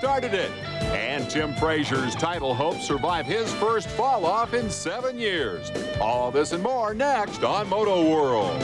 started it. And Tim Frazier's title hopes survive his first fall-off in 7 years. All this and more next on Moto World.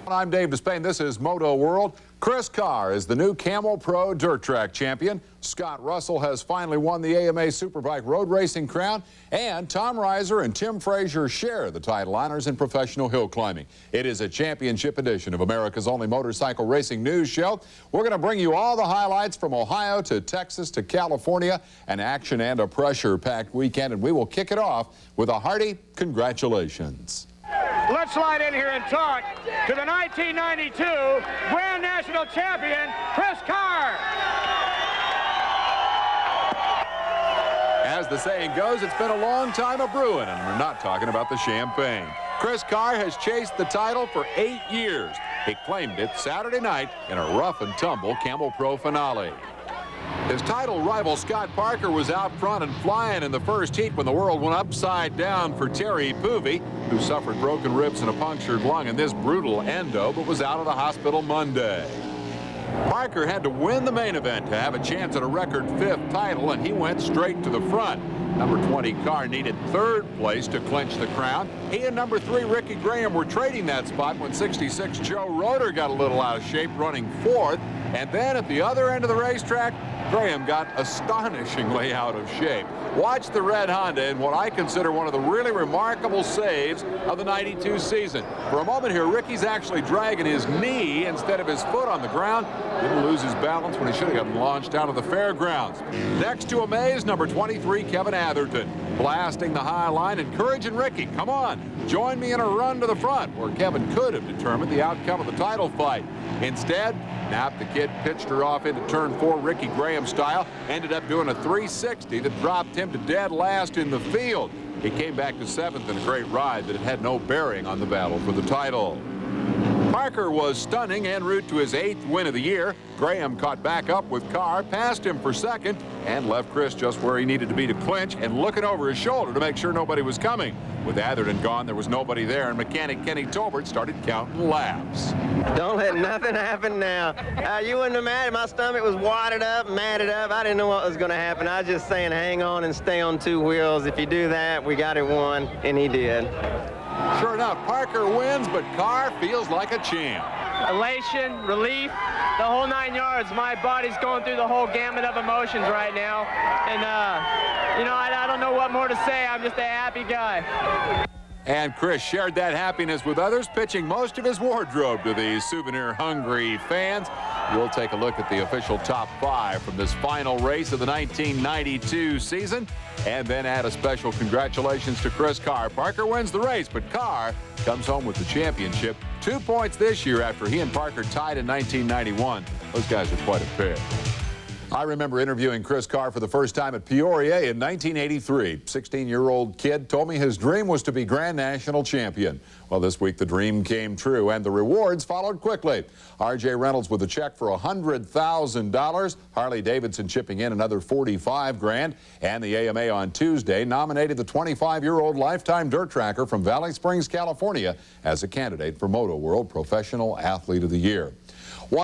I'm Dave Despain. This is Moto World. Chris Carr is the new Camel Pro Dirt Track champion. Scott Russell has finally won the AMA Superbike road racing crown. And Tom Reiser and Tim Frazier share the title honors in professional hill climbing. It is a championship edition of America's only motorcycle racing news show. We're going to bring you all the highlights from Ohio to Texas to California, an action and a pressure-packed weekend. And we will kick it off with a hearty congratulations. Let's slide in here and talk to the 1992 Grand National Champion, Chris Carr. As the saying goes, it's been a long time a-brewing, and we're not talking about the champagne. Chris Carr has chased the title for 8 years. He claimed it Saturday night in a rough-and-tumble Camel Pro finale. His title rival Scott Parker was out front and flying in the first heat when the world went upside down for Terry Poovey, who suffered broken ribs and a punctured lung in this brutal endo, but was out of the hospital Monday. Parker had to win the main event to have a chance at a record 5th title, and he went straight to the front. Number 20 Carr needed 3rd place to clinch the crown. He and number 3 Ricky Graham were trading that spot when 66 Joe Roeder got a little out of shape, running 4th. And then at the other end of the racetrack, Graham got astonishingly out of shape. Watch the red Honda in what I consider one of the really remarkable saves of the '92 season. For a moment here, Ricky's actually dragging his knee instead of his foot on the ground. Didn't lose his balance when he should have gotten launched out of the fairgrounds. Next to amaze, number 23 Kevin Atherton, blasting the high line, encouraging Ricky, come on, join me in a run to the front, where Kevin could have determined the outcome of the title fight. Instead, Knapp the Kid pitched her off into turn 4 Ricky Graham style, ended up doing a 360 that dropped him to dead last in the field. He came back to 7th in a great ride, but it had no bearing on the battle for the title. Parker was stunning en route to his 8th win of the year. Graham caught back up with Carr, passed him for 2nd, and left Chris just where he needed to be to clinch and looking over his shoulder to make sure nobody was coming. With Atherton gone, there was nobody there, and mechanic Kenny Tolbert started counting laps. Don't let nothing happen now. You wouldn't have mad. My stomach was wadded up, matted up. I didn't know what was going to happen. I was just saying hang on and stay on 2 wheels. If you do that, we got it won, and he did. Sure enough, Parker wins, but Carr feels like a champ. Elation, relief, the whole 9 yards. My body's going through the whole gamut of emotions right now. And, you know, I don't know what more to say. I'm just a happy guy. And Chris shared that happiness with others, pitching most of his wardrobe to these souvenir-hungry fans. We'll take a look at the official top 5 from this final race of the 1992 season, and then add a special congratulations to Chris Carr. Parker wins the race, but Carr comes home with the championship. 2 points this year after he and Parker tied in 1991. Those guys are quite a pair. I remember interviewing Chris Carr for the first time at Peoria in 1983. 16-year-old kid told me his dream was to be Grand National Champion. Well, this week the dream came true, and the rewards followed quickly. R.J. Reynolds with a check for $100,000. Harley Davidson chipping in another $45 grand. And the AMA on Tuesday nominated the 25-year-old lifetime dirt tracker from Valley Springs, California, as a candidate for Moto World Professional Athlete of the Year.